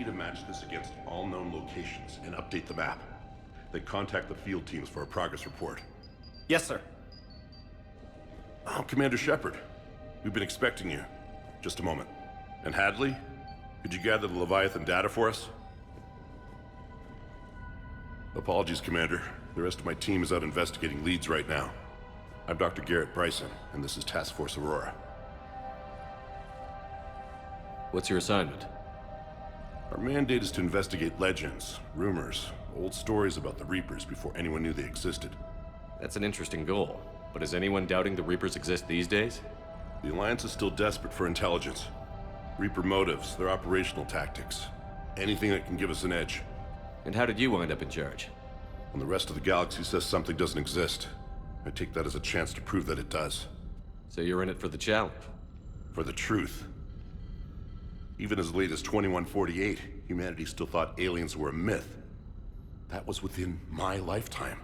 you to match this against all known locations and update the map. Then contact the field teams for a progress report. Yes, sir. Oh, Commander Shepard. We've been expecting you. Just a moment. And Hadley? Could you gather the Leviathan data for us? Apologies, Commander. The rest of my team is out investigating leads right now. I'm Dr. Garrett Bryson, and this is Task Force Aurora. What's your assignment? Our mandate is to investigate legends, rumors, old stories about the Reapers before anyone knew they existed. That's an interesting goal, but is anyone doubting the Reapers exist these days? The Alliance is still desperate for intelligence. Reaper motives, their operational tactics. Anything that can give us an edge. And how did you wind up in charge? When the rest of the galaxy says something doesn't exist, I take that as a chance to prove that it does. So you're in it for the challenge? For the truth. Even as late as 2148, humanity still thought aliens were a myth. That was within my lifetime.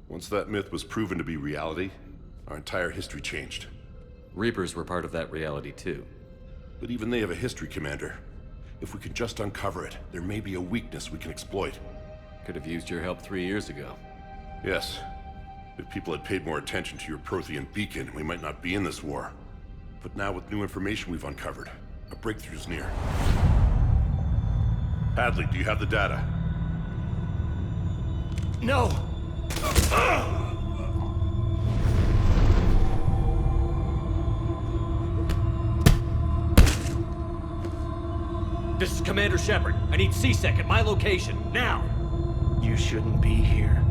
Once that myth was proven to be reality, our entire history changed. Reapers were part of that reality too. But even they have a history, Commander. If we can just uncover it, there may be a weakness we can exploit. Could have used your help 3 years ago. Yes. If people had paid more attention to your Prothean beacon, we might not be in this war. But now with new information we've uncovered, a breakthrough's near. Hadley, do you have the data? No! This is Commander Shepard. I need C-Sec at my location, now! You shouldn't be here.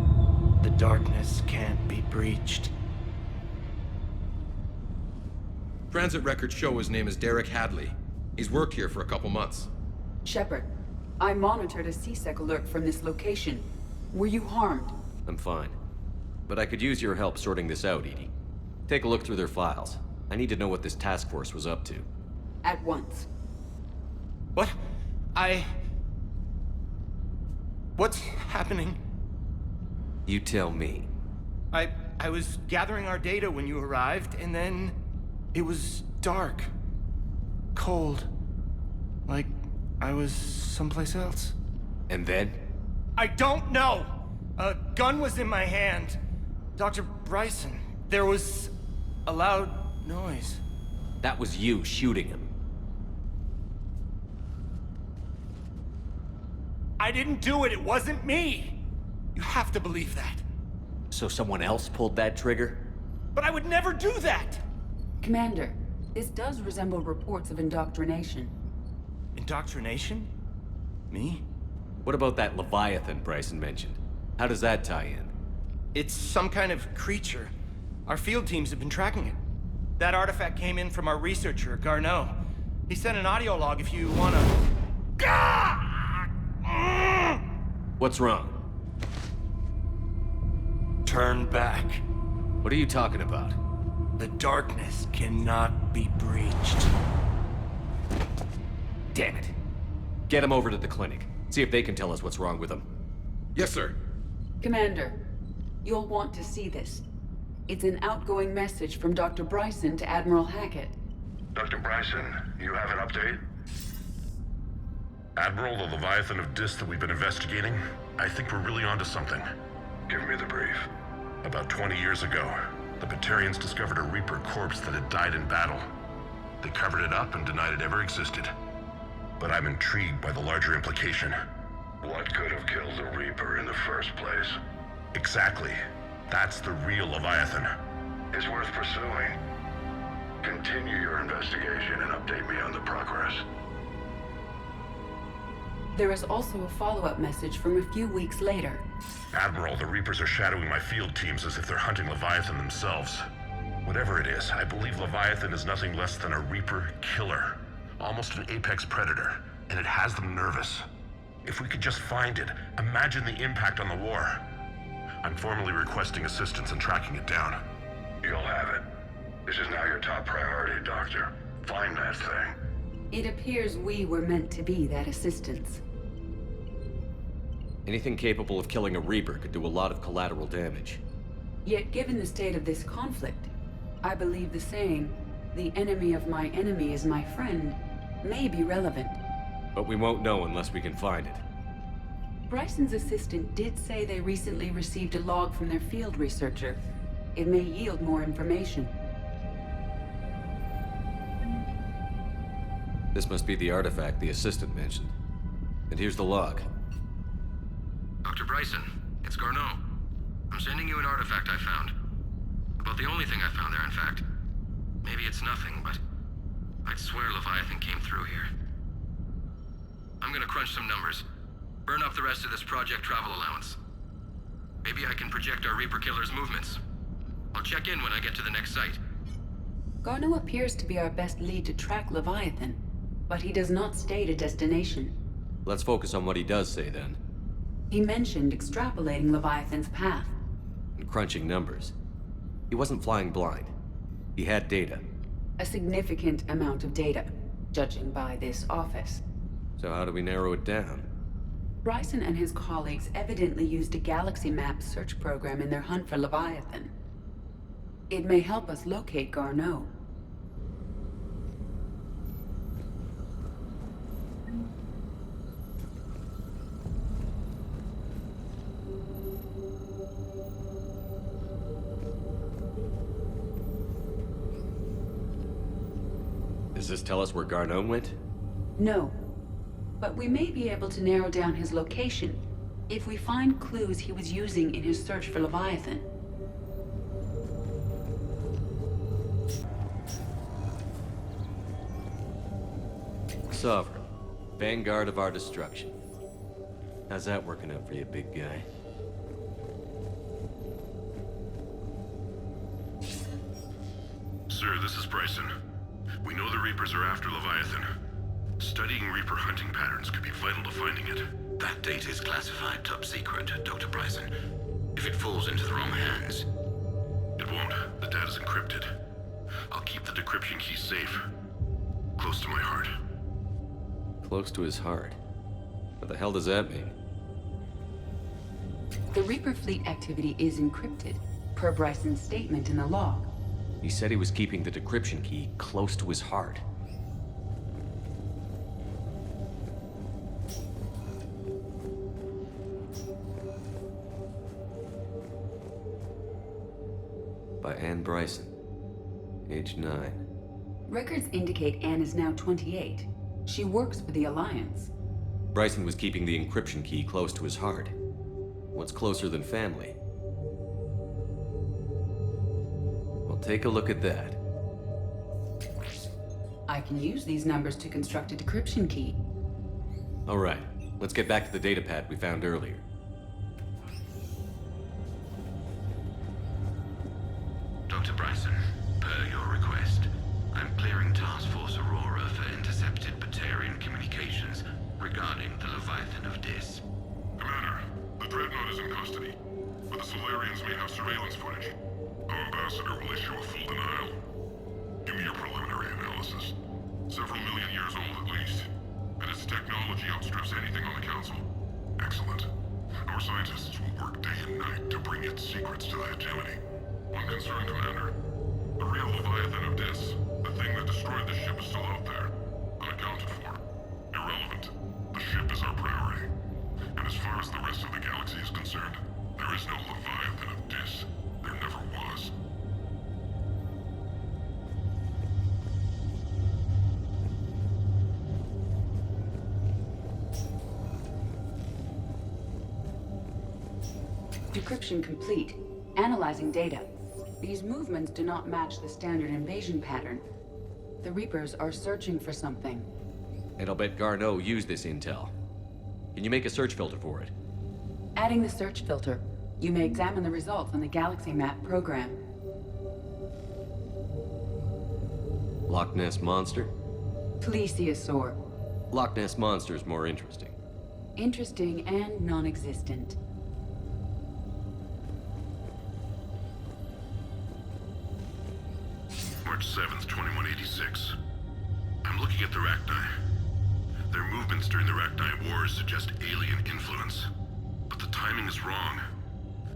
The darkness can't be breached. Transit records show his name is Derek Hadley. He's worked here for a couple months. Shepard, I monitored a C-Sec alert from this location. Were you harmed? I'm fine. But I could use your help sorting this out, Edie. Take a look through their files. I need to know what this task force was up to. At once. What? What's happening? You tell me. I was gathering our data when you arrived, and then it was dark. Cold. Like I was someplace else. And then? I don't know! A gun was in my hand. Dr. Bryson, there was a loud noise. That was you shooting him. I didn't do it, it wasn't me! You have to believe that. So someone else pulled that trigger? But I would never do that! Commander, this does resemble reports of indoctrination. Indoctrination? Me? What about that Leviathan Bryson mentioned? How does that tie in? It's some kind of creature. Our field teams have been tracking it. That artifact came in from our researcher, Garneau. He sent an audio log if you wanna... What's wrong? Turn back. What are you talking about? The darkness cannot be breached. Damn it. Get him over to the clinic. See if they can tell us what's wrong with him. Yes, sir. Commander, you'll want to see this. It's an outgoing message from Dr. Bryson to Admiral Hackett. Dr. Bryson, you have an update? Admiral, the Leviathan of Dis that we've been investigating, I think we're really onto something. Give me the brief. About 20 years ago, the Batarians discovered a Reaper corpse that had died in battle. They covered it up and denied it ever existed. But I'm intrigued by the larger implication. What could have killed the Reaper in the first place? Exactly. That's the real Leviathan. It's worth pursuing. Continue your investigation and update me on the progress. There is also a follow-up message from a few weeks later. Admiral, the Reapers are shadowing my field teams as if they're hunting Leviathan themselves. Whatever it is, I believe Leviathan is nothing less than a Reaper killer. Almost an apex predator, and it has them nervous. If we could just find it, imagine the impact on the war. I'm formally requesting assistance in tracking it down. You'll have it. This is now your top priority, Doctor. Find that thing. It appears we were meant to be that assistance. Anything capable of killing a Reaper could do a lot of collateral damage. Yet given the state of this conflict, I believe the saying, "The enemy of my enemy is my friend," may be relevant. But we won't know unless we can find it. Bryson's assistant did say they recently received a log from their field researcher. It may yield more information. This must be the artifact the assistant mentioned. And here's the log. Dr. Bryson, it's Garneau. I'm sending you an artifact I found. About the only thing I found there, in fact. Maybe it's nothing, but I'd swear Leviathan came through here. I'm gonna crunch some numbers. Burn up the rest of this project travel allowance. Maybe I can project our Reaper Killer's movements. I'll check in when I get to the next site. Garneau appears to be our best lead to track Leviathan, but he does not state a destination. Let's focus on what he does say then. He mentioned extrapolating Leviathan's path. And crunching numbers. He wasn't flying blind. He had data. A significant amount of data, judging by this office. So how do we narrow it down? Bryson and his colleagues evidently used a galaxy map search program in their hunt for Leviathan. It may help us locate Garneau. Does this tell us where Garneau went? No. But we may be able to narrow down his location if we find clues he was using in his search for Leviathan. Sovereign. Vanguard of our destruction. How's that working out for you, big guy? Sir, this is Bryson. We know the Reapers are after Leviathan. Studying Reaper hunting patterns could be vital to finding it. That data is classified top secret, Dr. Bryson. If it falls into the wrong hands... It won't. The data's encrypted. I'll keep the decryption key safe. Close to my heart. Close to his heart. What the hell does that mean? The Reaper fleet activity is encrypted, per Bryson's statement in the log. He said he was keeping the decryption key close to his heart. By Anne Bryson, age 9. Records indicate Anne is now 28. She works for the Alliance. Bryson was keeping the encryption key close to his heart. What's closer than family? Well, take a look at that. I can use these numbers to construct a decryption key. All right, let's get back to the datapad we found earlier. Dr. Bryson, per your request, I'm clearing Task Force Aurora for intercepted Batarian communications regarding the Leviathan of Dis. Commander, the Dreadnought is in custody, but the Solarians may have surveillance footage. Our ambassador will issue a full denial. Give me your preliminary analysis. Several million years old at least, and its technology outstrips anything on the Council. Excellent. Our scientists will work day and night to bring its secrets to the hegemony. One concern, Commander. The real Leviathan of Dis, the thing that destroyed the ship, is still out there. Unaccounted for. Irrelevant. The ship is our priority. And as far as the rest of the galaxy is concerned, there is no Leviathan of Dis. There never was. Decryption complete. Analyzing data. These movements do not match the standard invasion pattern. The Reapers are searching for something. And I'll bet Garneau used this intel. Can you make a search filter for it? Adding the search filter, you may examine the results on the Galaxy Map program. Loch Ness Monster? Plesiosaur. Loch Ness Monster is more interesting. Interesting and non-existent. March 7th, 2186. I'm looking at the Rachni. Their movements during the Rachni Wars suggest alien influence. But the timing is wrong,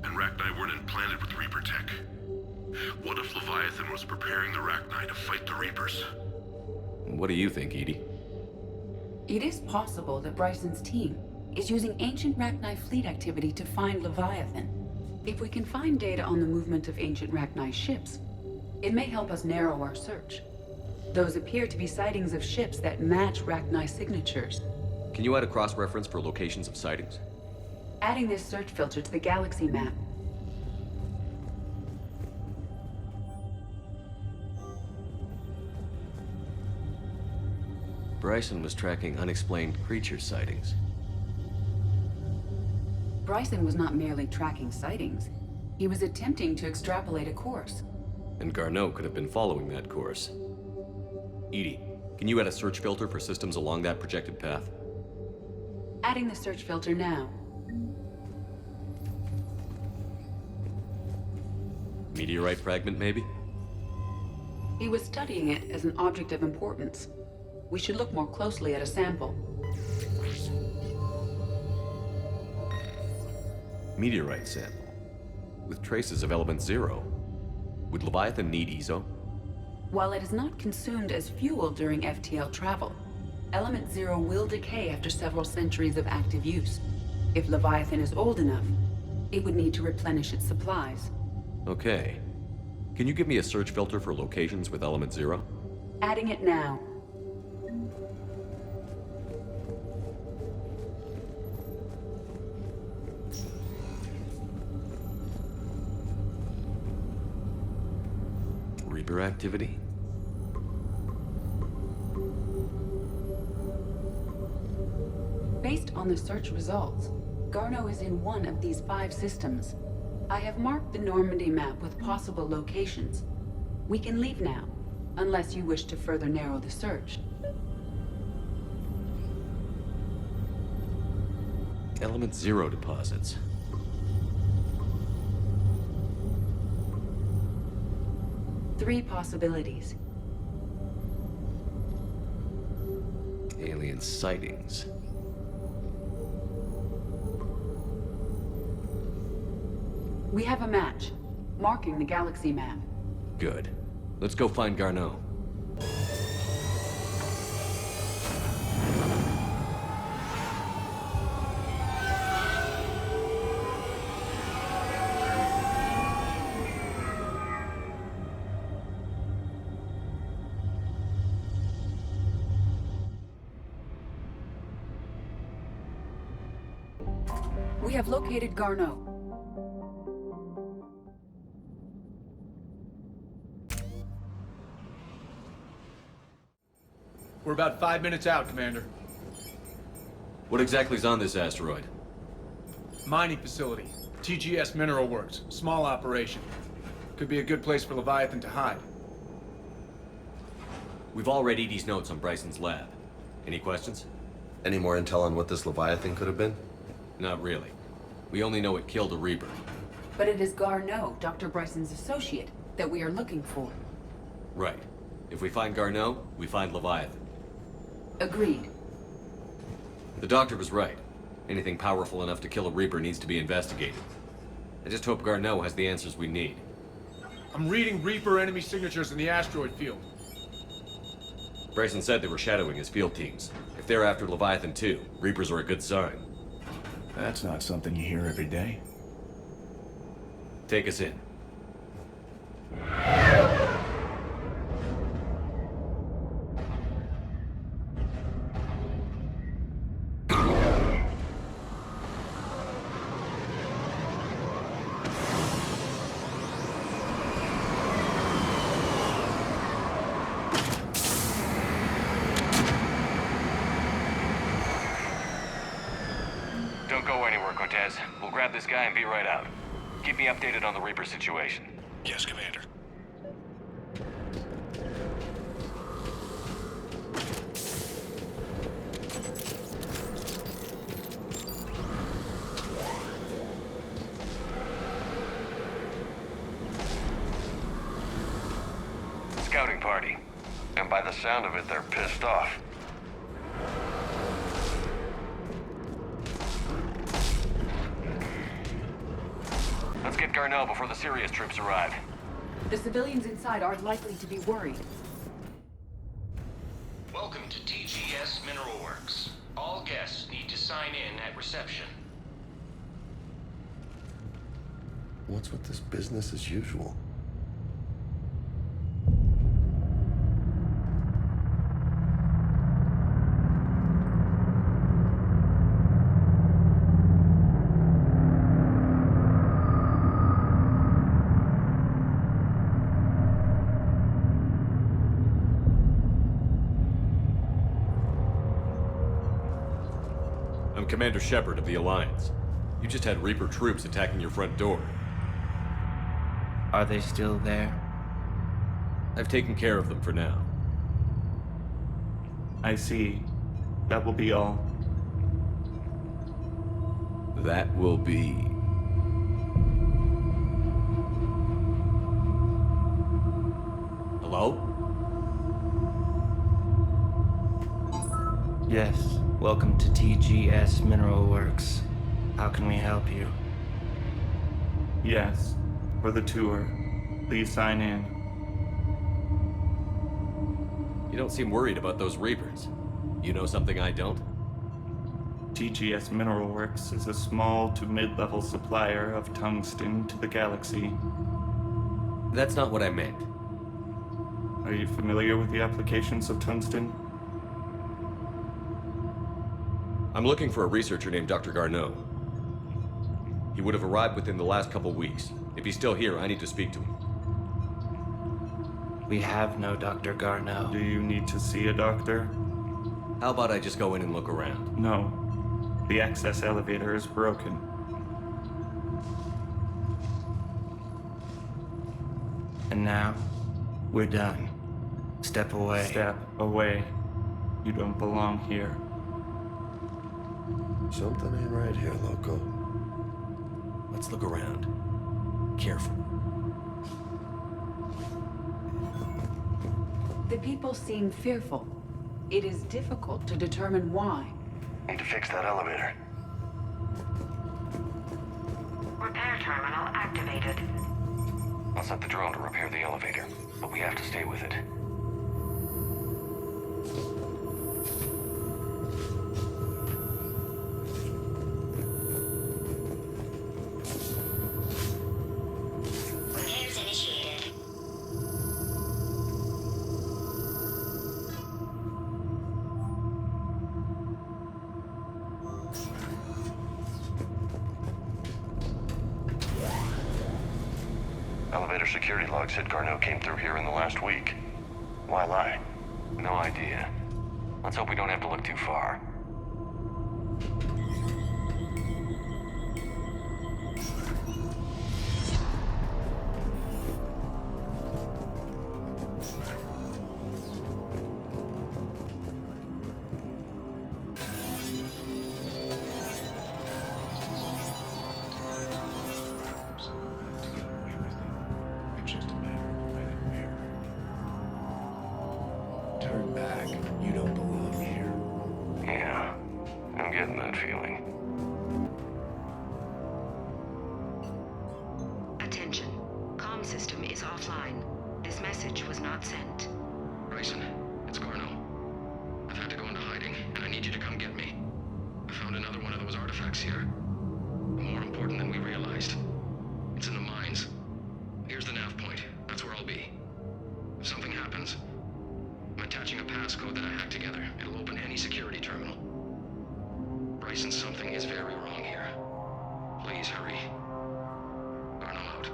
and Rachni weren't implanted with Reaper tech. What if Leviathan was preparing the Rachni to fight the Reapers? What do you think, Edie? It is possible that Bryson's team is using ancient Rachni fleet activity to find Leviathan. If we can find data on the movement of ancient Rachni ships, it may help us narrow our search. Those appear to be sightings of ships that match Rachni signatures. Can you add a cross-reference for locations of sightings? Adding this search filter to the galaxy map. Bryson was tracking unexplained creature sightings. Bryson was not merely tracking sightings. He was attempting to extrapolate a course. And Garneau could have been following that course. EDI, can you add a search filter for systems along that projected path? Adding the search filter now. Meteorite fragment, maybe? He was studying it as an object of importance. We should look more closely at a sample. Meteorite sample. With traces of element 0. Would Leviathan need ESO? While it is not consumed as fuel during FTL travel, element 0 will decay after several centuries of active use. If Leviathan is old enough, it would need to replenish its supplies. Okay. Can you give me a search filter for locations with element 0? Adding it now. Reaper activity? Based on the search results, Garneau is in one of these 5 systems. I have marked the Normandy map with possible locations. We can leave now, unless you wish to further narrow the search. Element 0 deposits. Three possibilities. Alien sightings. We have a match, marking the galaxy map. Good. Let's go find Garneau. We have located Garneau. We're about 5 minutes out, Commander. What exactly is on this asteroid? Mining facility. TGS Mineral Works. Small operation. Could be a good place for Leviathan to hide. We've all read Edie's notes on Bryson's lab. Any questions? Any more intel on what this Leviathan could have been? Not really. We only know it killed a Reaper. But it is Garneau, Dr. Bryson's associate, that we are looking for. Right. If we find Garneau, we find Leviathan. Agreed. The doctor was right. Anything powerful enough to kill a Reaper needs to be investigated. I just hope Garneau has the answers we need. I'm reading Reaper enemy signatures in the asteroid field. Bryson said they were shadowing his field teams. If they're after Leviathan too, Reapers are a good sign. That's not something you hear every day. Take us in. Don't go anywhere, Cortez. We'll grab this guy and be right out. Keep me updated on the Reaper situation. Yes, Commander. Scouting party. And by the sound of it, they're pissed off. Let's get Garneau before the serious troops arrive. The civilians inside are likely to be worried. Welcome to TGS Mineral Works. satellite reception. What's with this business as usual? I'm Commander Shepard of the Alliance. You just had Reaper troops attacking your front door. Are they still there? I've taken care of them for now. I see. That will be all. That will be... Hello? Yes. Welcome to TGS Mineral Works. How can we help you? Yes. For the tour. Please sign in. You don't seem worried about those Reapers. You know something I don't? TGS Mineral Works is a small to mid-level supplier of tungsten to the galaxy. That's not what I meant. Are you familiar with the applications of tungsten? I'm looking for a researcher named Dr. Garneau. He would have arrived within the last couple weeks. If he's still here, I need to speak to him. We have no Dr. Garneau. Do you need to see a doctor? How about I just go in and look around? No. The access elevator is broken. And now, we're done. Step away. Step away. You don't belong here. Something ain't right here, Loco. Let's look around. Careful. The people seem fearful. It is difficult to determine why. Need to fix that elevator. Repair terminal activated. I'll set the drone to repair the elevator, but we have to stay with it. Repairs initiated. Elevator security log said Garneau came through here in the last week. Why lie? No idea. Let's hope we don't have to look too far. Turn back. You don't belong here. Yeah, I'm getting that feeling. Attention. Comm system is offline. This message was not sent. Bryson, it's Garneau. I've had to go into hiding, and I need you to come get me. I found another one of those artifacts here. More important than we realized. It's in the mines. Here's the nav point. That's where I'll be. If something happens, I'm attaching a passcode that I hacked together. It'll open any security terminal. Bryson, something is very wrong here. Please hurry. Garneau out.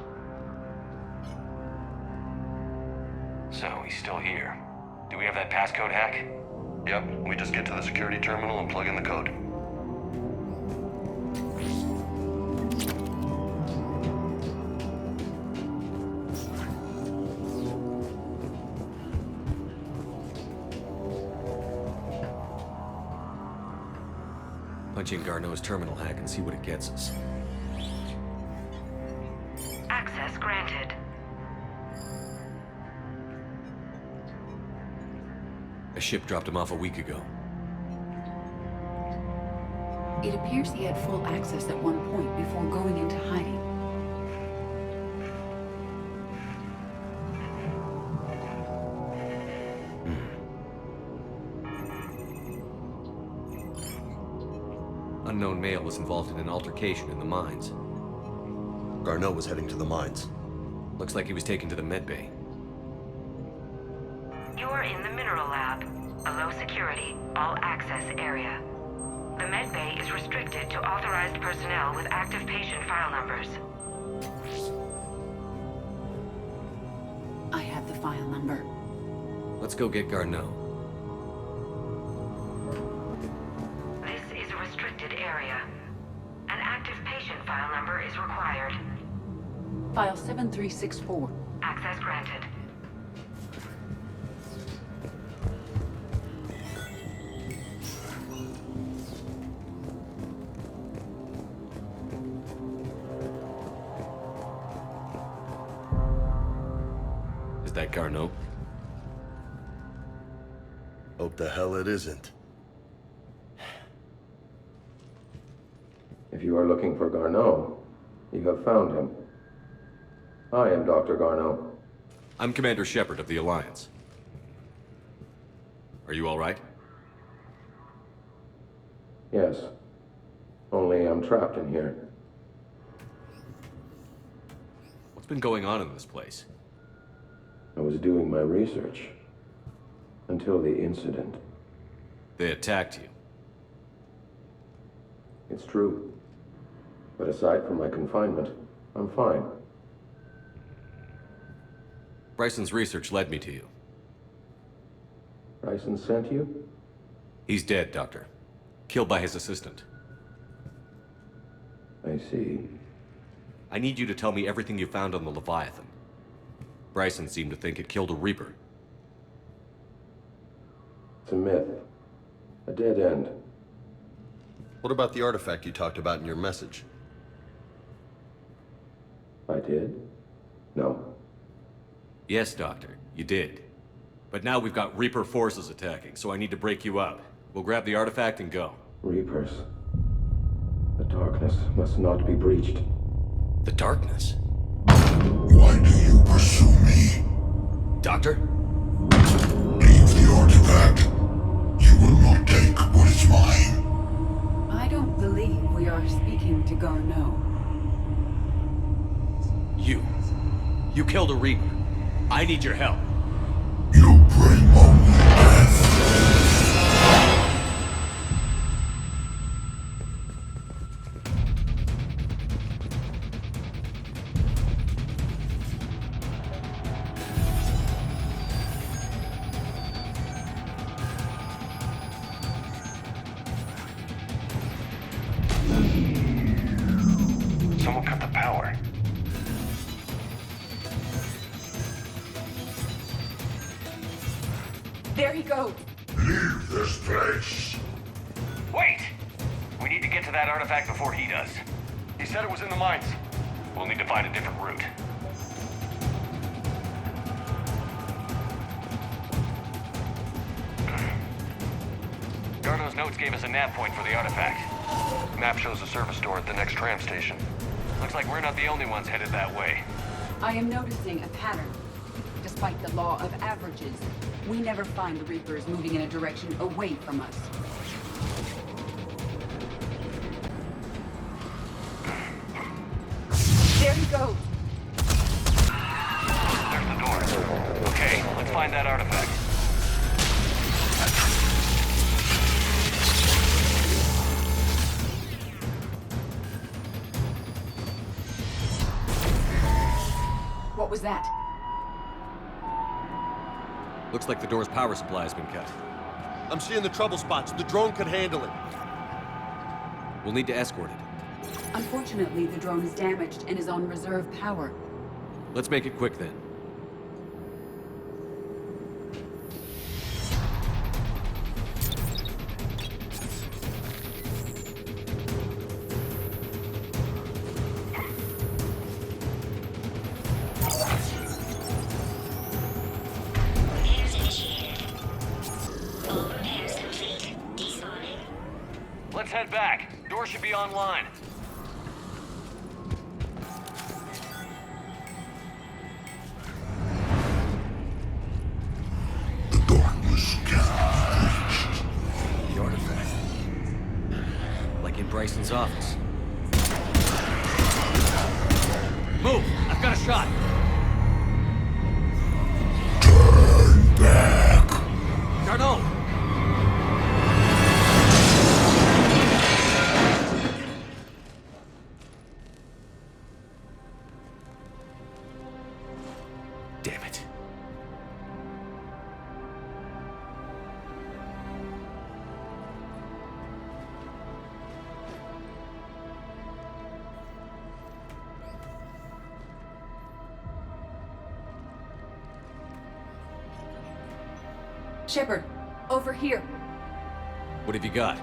So, he's still here. Do we have that passcode hack? Yep, we just get to the security terminal and plug in the code. Punch in Garneau's terminal hack and see what it gets us. Access granted. A ship dropped him off a week ago. It appears he had full access at one point before going into hiding. Unknown male Vale was involved in an altercation in the mines. Garneau was heading to the mines. Looks like he was taken to the medbay. You're in the mineral lab, a low security, all access area. The medbay is restricted to authorized personnel with active patient file numbers. I have the file number. Let's go get Garneau. This is a restricted area. An active patient file number is required. File 7364. Access granted. Is that Garneau? Hope the hell it isn't. If you are looking for Garneau, you have found him. I am Dr. Garneau. I'm Commander Shepard of the Alliance. Are you all right? Yes. Only I'm trapped in here. What's been going on in this place? I was doing my research. Until the incident. They attacked you. It's true. But aside from my confinement, I'm fine. Bryson's research led me to you. Bryson sent you? He's dead, Doctor. Killed by his assistant. I see. I need you to tell me everything you found on the Leviathan. Bryson seemed to think it killed a Reaper. It's a myth. A dead end. What about the artifact you talked about in your message? I did? No. Yes, Doctor, you did. But now we've got Reaper forces attacking, so I need to break you up. We'll grab the artifact and go. Reapers. The darkness must not be breached. The darkness? Why do you pursue me? Doctor? Leave the artifact. You will not take what is mine. I don't believe we are speaking to Garneau. You killed a Reaper. I need your help. You bring only death. Someone cut the power. There he goes. Leave this place. Wait! We need to get to that artifact before he does. He said it was in the mines. We'll need to find a different route. Garneau's notes gave us a nav point for the artifact. Map shows a service door at the next tram station. Looks like we're not the only ones headed that way. I am noticing a pattern. Despite the law of averages, we never find the Reapers moving in a direction away from us. There he goes. There's the door. Okay, let's find that artifact. What was that? Looks like the door's power supply has been cut. I'm seeing the trouble spots. The drone could handle it. We'll need to escort it. Unfortunately, the drone is damaged and is on reserve power. Let's make it quick then. Let's head back. Door should be online. The darkness cannot be reached. The artifact. Like in Bryson's Bryson's office. Move! I've got a shot! Turn back. Garneau! Damn it. Shepard, over here. What have you got?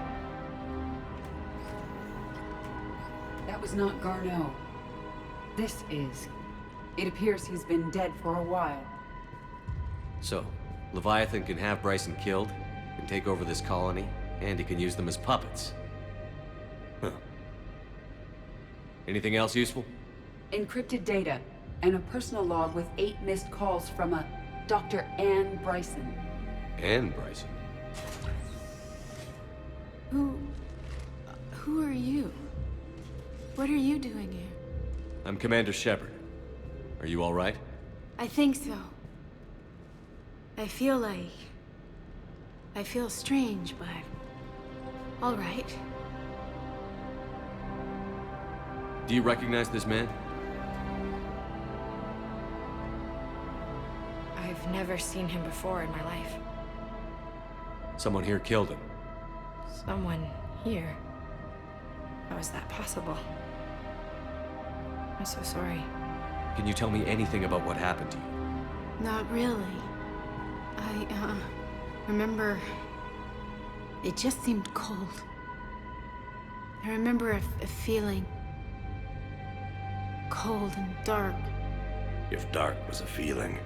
That was not Garneau. This is. It appears he's been dead for a while. So, Leviathan can have Bryson killed, can take over this colony, and he can use them as puppets. Huh. Anything else useful? Encrypted data, and a personal log with 8 missed calls from a Dr. Ann Bryson. Ann Bryson? Who are you? What are you doing here? I'm Commander Shepard. Are you all right? I think so. I feel strange, but... all right. Do you recognize this man? I've never seen him before in my life. Someone here killed him. Someone here? How is that possible? I'm so sorry. Can you tell me anything about what happened to you? Not really. I remember... it just seemed cold. I remember a feeling... cold and dark. If dark was a feeling,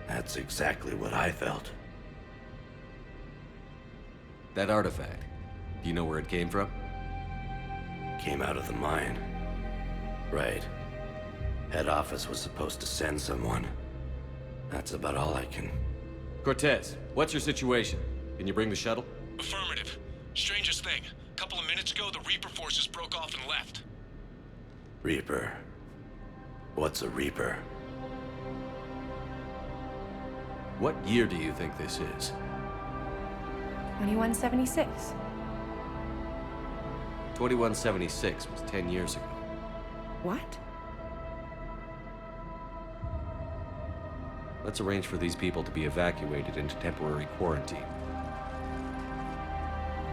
that's exactly what I felt. That artifact, do you know where it came from? Came out of the mine. Right. Head office was supposed to send someone. That's about all I can... Cortez, what's your situation? Can you bring the shuttle? Affirmative. Strangest thing. A couple of minutes ago, the Reaper forces broke off and left. Reaper. What's a Reaper? What year do you think this is? 2176. 2176 was 10 years ago. What? Let's arrange for these people to be evacuated into temporary quarantine.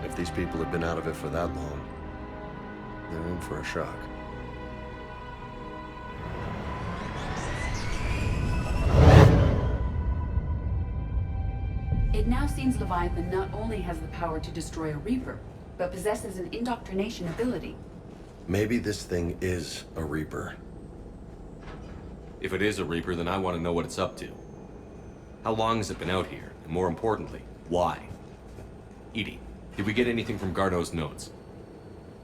If these people have been out of it for that long, they're in for a shock. It now seems Leviathan not only has the power to destroy a Reaper, but possesses an indoctrination ability. Maybe this thing is a Reaper. If it is a Reaper, then I want to know what it's up to. How long has it been out here? And more importantly, why? Edie, did we get anything from Garneau's notes?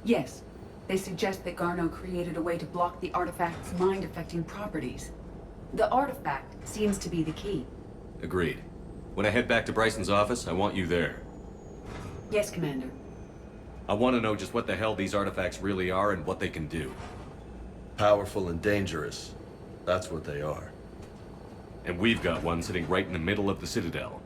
Yes. They suggest that Garneau created a way to block the artifact's mind-affecting properties. The artifact seems to be the key. Agreed. When I head back to Bryson's office, I want you there. Yes, Commander. I want to know just what the hell these artifacts really are and what they can do. Powerful and dangerous. That's what they are. And we've got one sitting right in the middle of the Citadel.